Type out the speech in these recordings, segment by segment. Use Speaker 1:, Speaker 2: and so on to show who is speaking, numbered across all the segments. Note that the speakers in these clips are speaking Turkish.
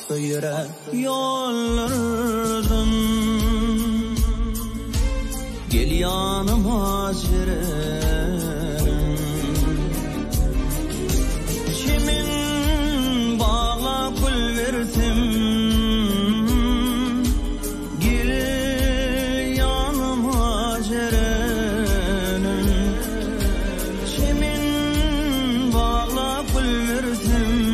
Speaker 1: aktı yürek yollardan. Gel yanıma cirerim, kimin bağla kul verdim. Gel yanıma cirerim, kimin bağla kul verdim.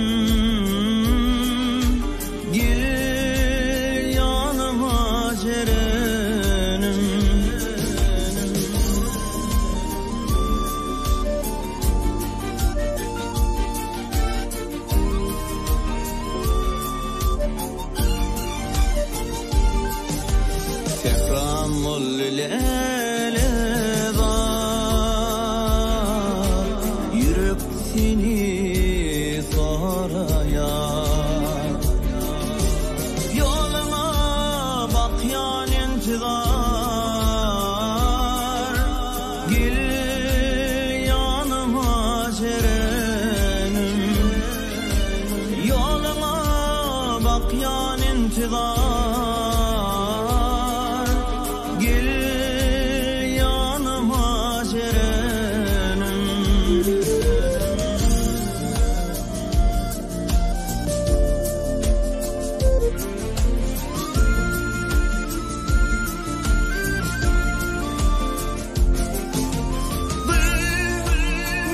Speaker 1: Gel yanıma cirerim. Tekramul elevar, yürek seni sorayar. Yoluna bakyan intizar, gel yanıma cirenim. Yoluna bakyan intizar, gel yanıma cirenim.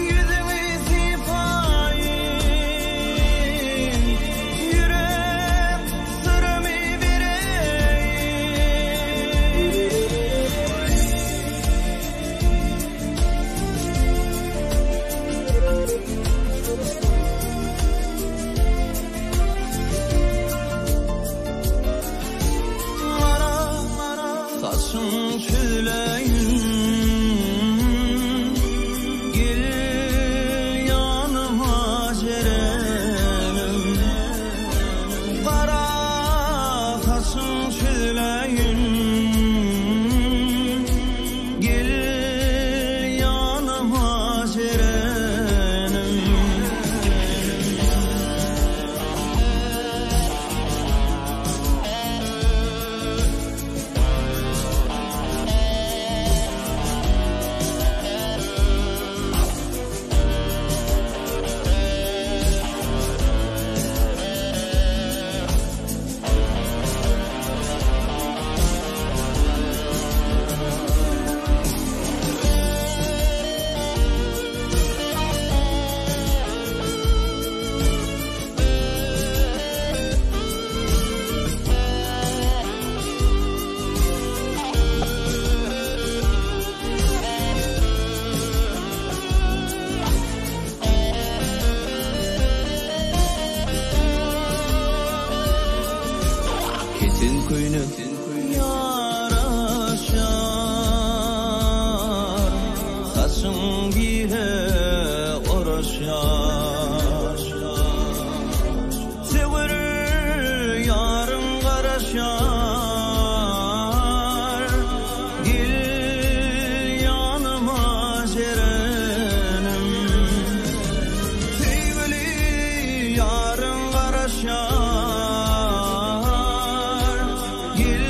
Speaker 1: Yüzümü sipayim, yürek sırrımı saçın çüleyin, gel yanıma cirenim. Kara saçın çüleyin, gel yanıma cirenim. Kesin kuyunu yaraşar, saçın bire uğraşar. Severir yarım karaşar, gel yanıma cirenim. Sevgili yarım karaşar, gel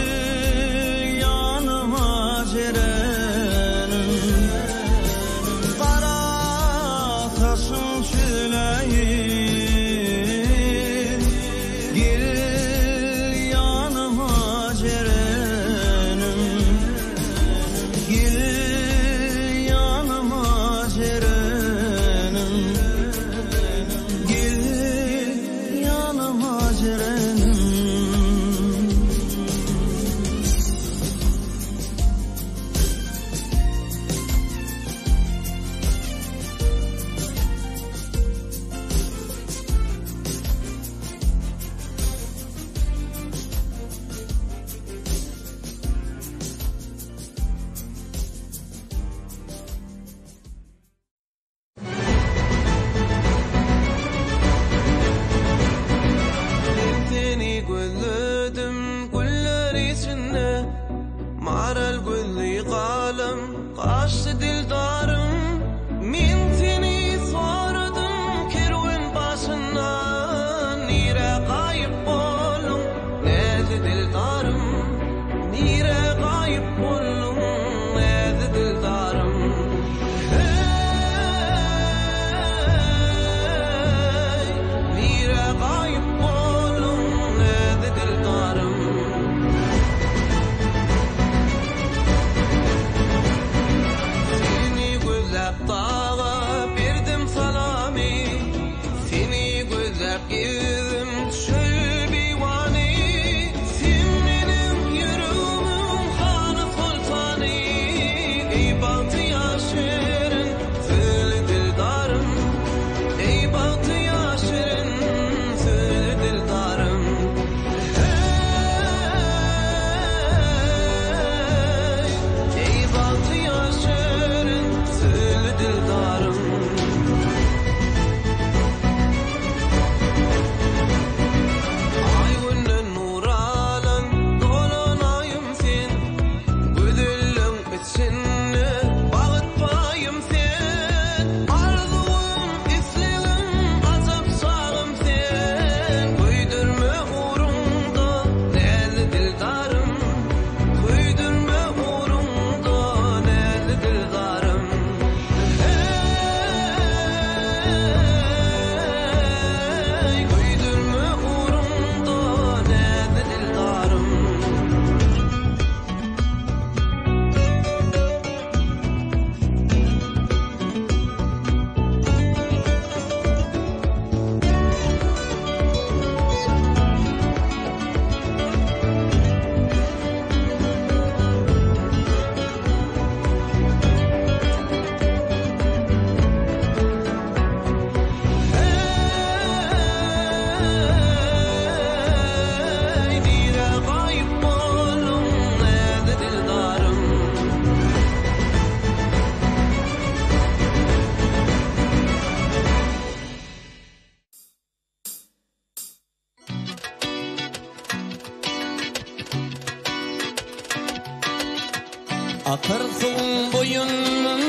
Speaker 2: Akar suğun boyunun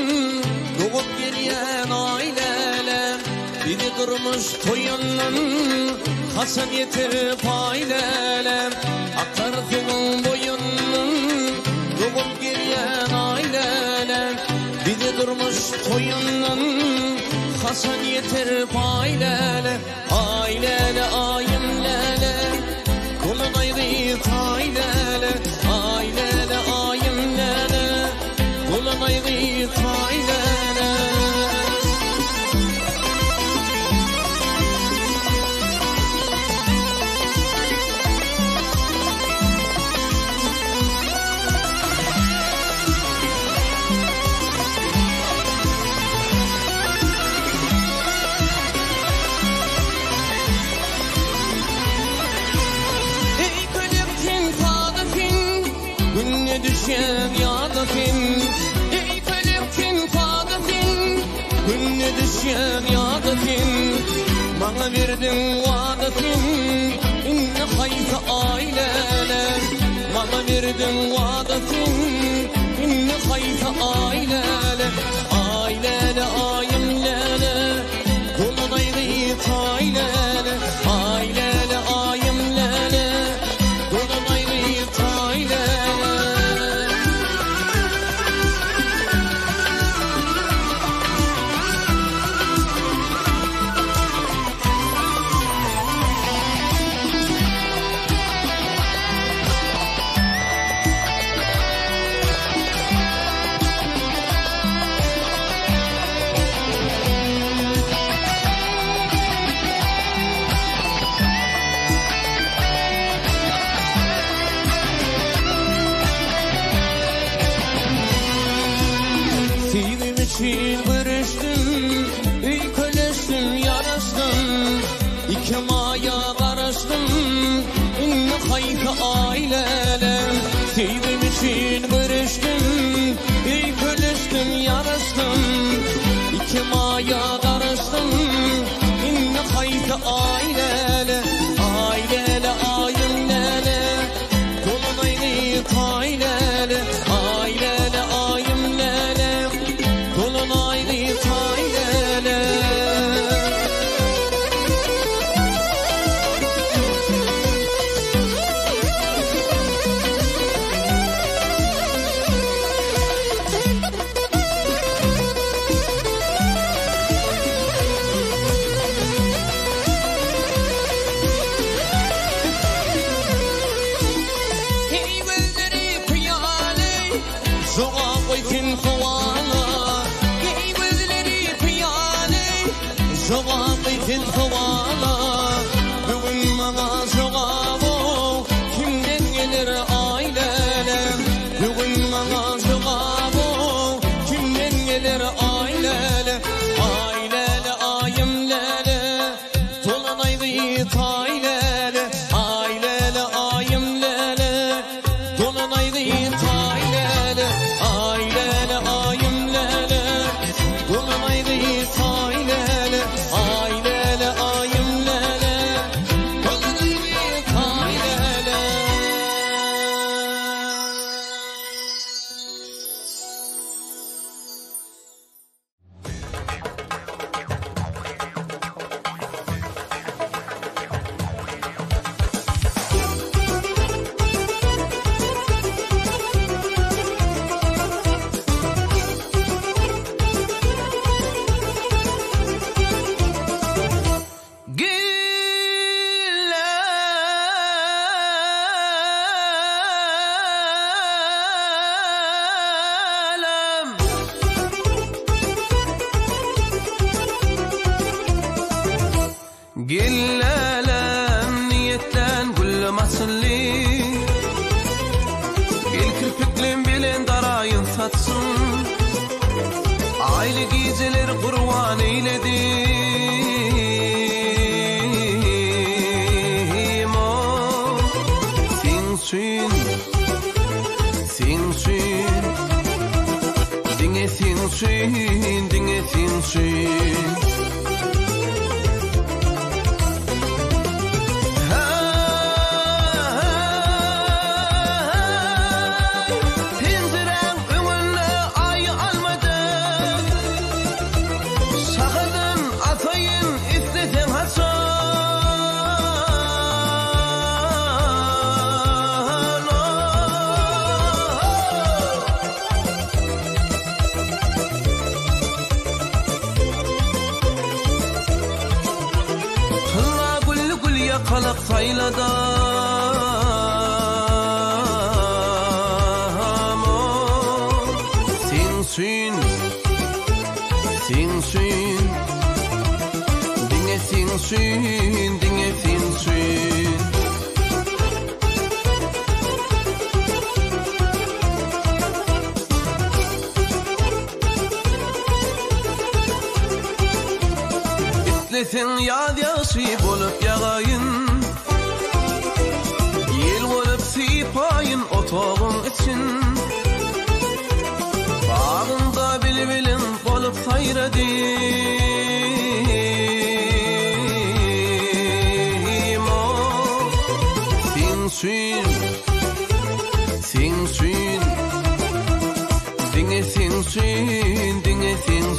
Speaker 2: doğup gelyen aileler, biri durmuş toyunun Hasan yetirip aileler. Akar suğun boyunun doğup gelyen aileler, biri durmuş toyunun Hasan yetirip aileler. Aileler ayimlele kolun ayrı taylele. Aileler ayimlele kolun ayrı taylele. Günne düşen yadafin, ey kalptin fadafin. Günne düşen yadafin, bana verdin vadafin. İnne hayta aileler, bana verdin vadafin. İnne hayta aileler, aileler ayimleler, kolun ayrı tayleler. Aileler ayimleler, kolun ayrı tayleler. Sevim için görüştüm, ey köleştim yarastım. İki maya karıştım, inne hayta ailelem. Sevim için görüştüm, ey köleştim yarastım. İki maya karıştım, inne hayta ailele. Ailele ayimlele, kolun ayrı taylele. Ailele ayimlele, kolun ayrı taylele. Hey gözleri piyale, zoğa koykin havala. Hey gözleri piyale, zoğa koykin havala. Bugün bana zoğa bu, kimden gelir ailelem? Bugün bana zoğa bu, kimden gelir ailelem? Ailele ayimlele, dolan ayrı taylele. Ailele ayimlele, dolan ayrı taylele. Ailele ayimlele, dolan ayrı taylele. Ailele ayimlele, dolan ayrı taylele. Gillelem niyetten güllüm asılli. Gel kirpiklim bilen darayın satsın. Aile gizeler kurban eyledim. O sinsin, sinsin, dinge sinsin, dinge sinsin. Pinzeren ömür yaylada Sin dinge sin İstlesin yad yaşı bolup yağayın Yel bolup sipayın otağın için Bağında bilbilin bolup sayradim O Sin dinge sin Dinge sin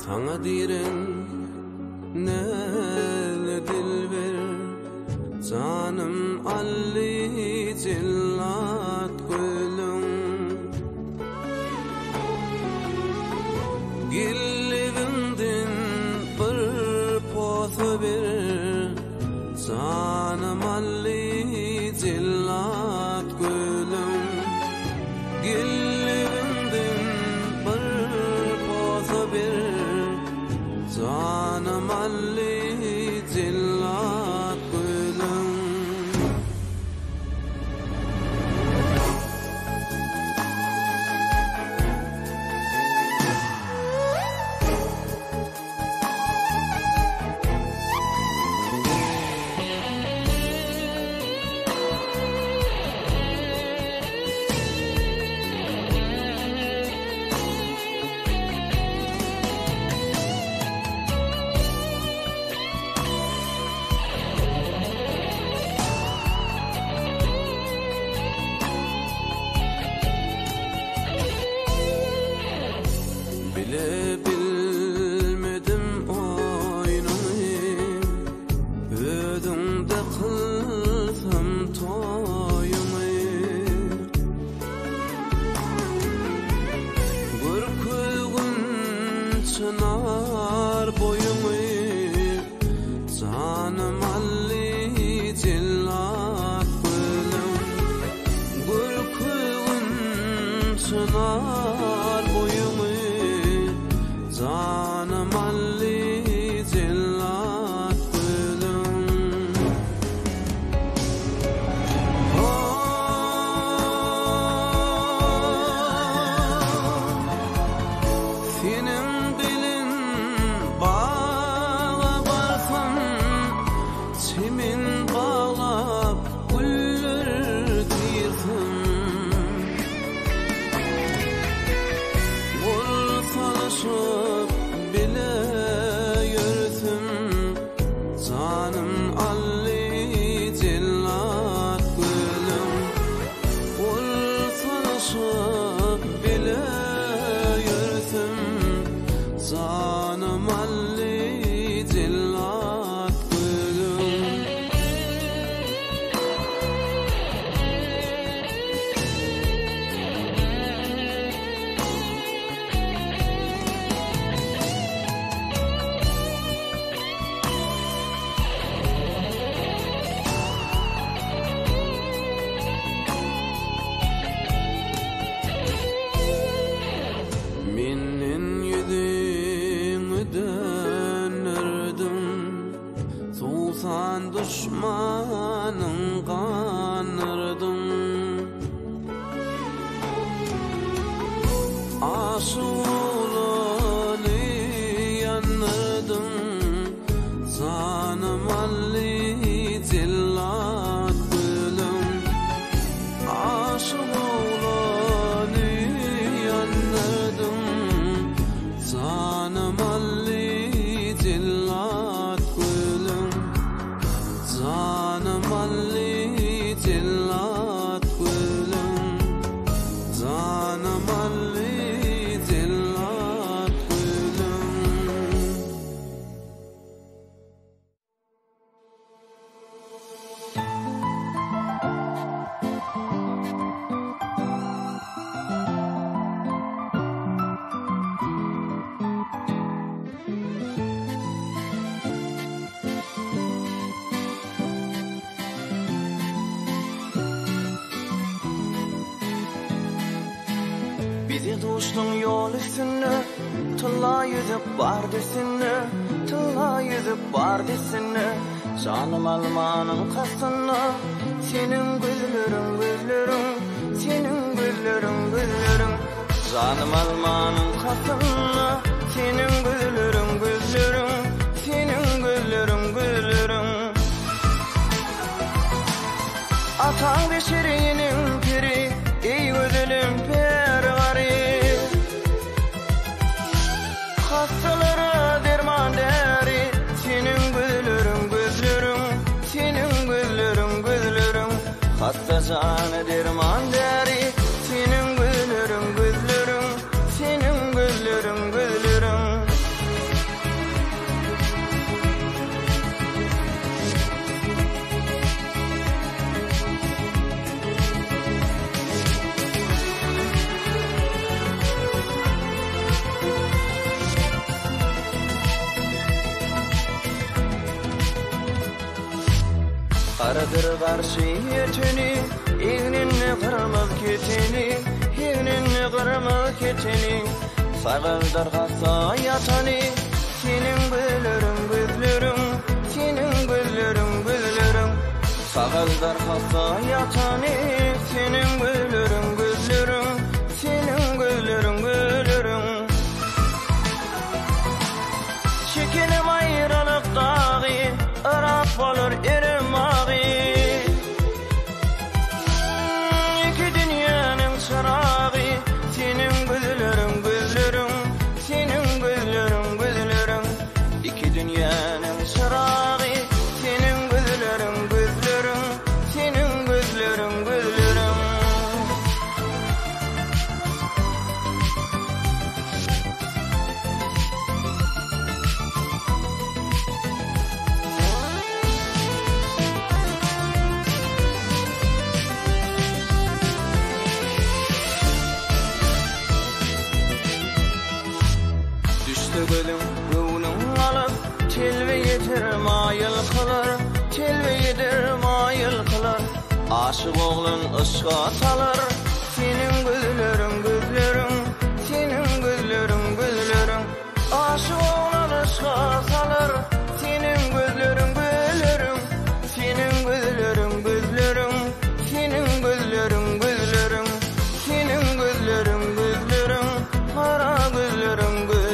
Speaker 2: sana diren ne dilber canım alli cillat gülüm gillivindin bir posu bir canım alli cillat gülüm gillivindin bir posu bir canım alli cillat gülüm bilmedim oynamayı ödümde kılsam toyamayı gürkülgün çınar boyamayı canım alli cillat gülüm gürkülgün çınar boyamayı canım alli cillat gülüm senin bilin bağa barsam çimin bağlap güller dirsin salışıp bile yürütüm canım alli cillat gülüm ul salışıp bile yürütüm canım alli cillat gülüm Minin yüzünü döndürdüm Sultan düşmanın kanırdım Aşulunu yanırdım Canım alli cillat gülüm Aşulunu yanırdım canım alli cillat gülüm canım alli cillat gülüm canım alli cillat gülüm
Speaker 1: Bizi dostun yol üstünü Tılla yüzüp var desini Tılla yüzüp var desini Canım almanın kasını Senin gözlerin gözlerin Senin gözlerin gözlerin Canım almanın kasını Senin gözlerin gözlerin Senin gözlerin gözlerin Atan beşerinin piri Ey gözlerim pergari Hastalara derman deri Senin gözlerin gözlerin Senin gözlerin gözlerin Hasta canı derman deri Senin gözlerin gözlerin Senin gözlerin gözlerin Karadır karşı yetini, iğninni kırmız ketini, iğninni kırmız ketini. Sağıldar kasa yatani, senin güllerin gözlerin, senin güllerin gözlerin. Sağıldar kasa yatani, senin güllerin gözlerin, senin güllerin gözlerin. Çekinim ayrılık dağı, ırak olur erim ağı. İki dünyanın çırağı, senin gözlerin gözlerin, senin gözlerin gözlerin. İki dünyanın çırağı, senin gözlerin gözlerin, senin gözlerin gözlerin. Gülüm gönlüm alıp telve yeter mayıl kılar, telve yeter mayıl kılar. Aşık oğlun ışığa salar, senin gözlerin gözlerin, senin gözlerin gözlerin. Aşık oğlun ışığa salar, senin gözlerin gözlerin, senin gözlerin gözlerin, senin gözlerin gözlerin, senin gözlerin gözlerin, kara gözlerin gözlerin.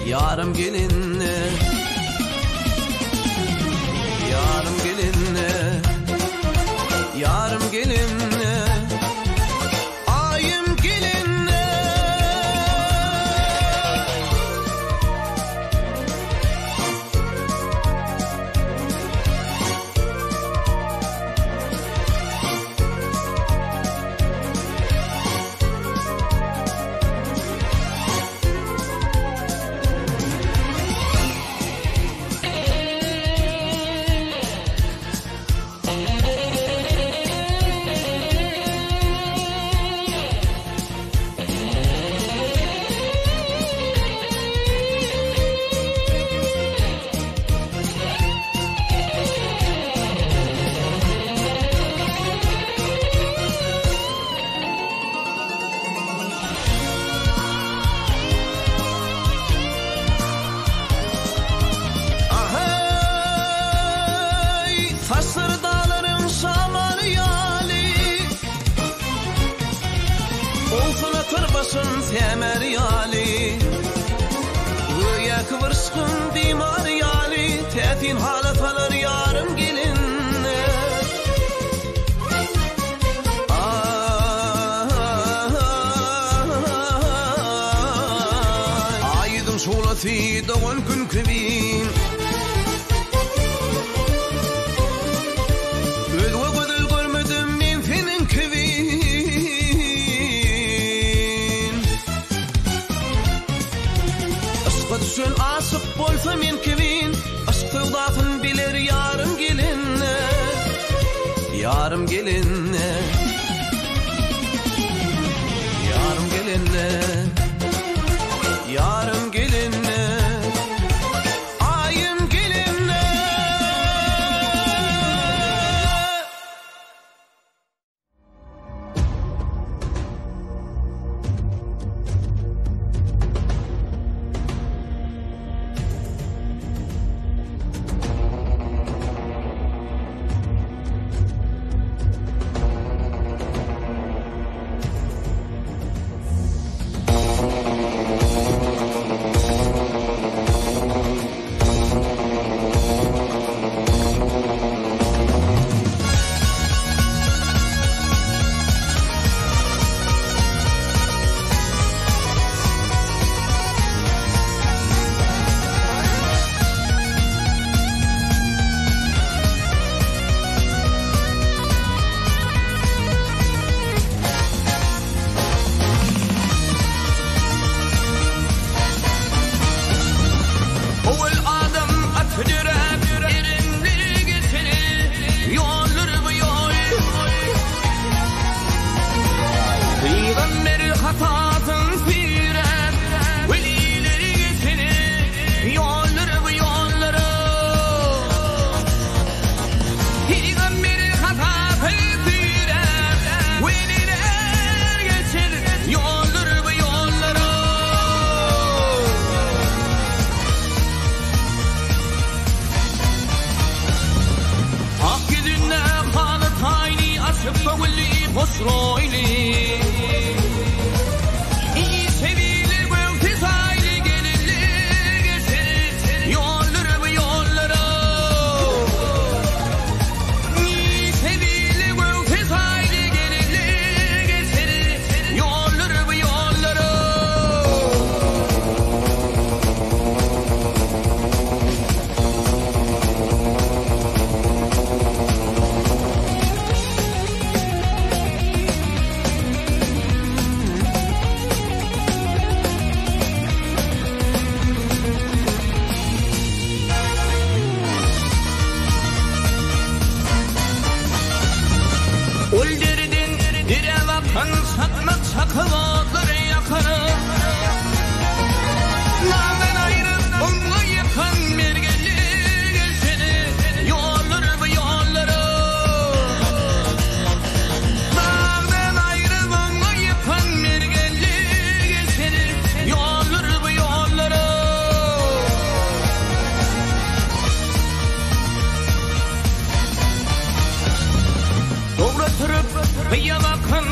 Speaker 2: Yarım gelinne, yarım gelinne, yarım gelinne, ayım gelinne. Temer yali Güya kıvırskın bimar yali Tetin halat alır yarım gelinne Fi doğan gün kibin Öd ve gıdıl görmedim men senin kibin Aşka düşen aşık bolsa men kibin Aşk sevdasın biler yarım gelinne Yarım gelinne Yarım gelinne Yarım gelinne Ayım gelinne
Speaker 1: Kıya bakın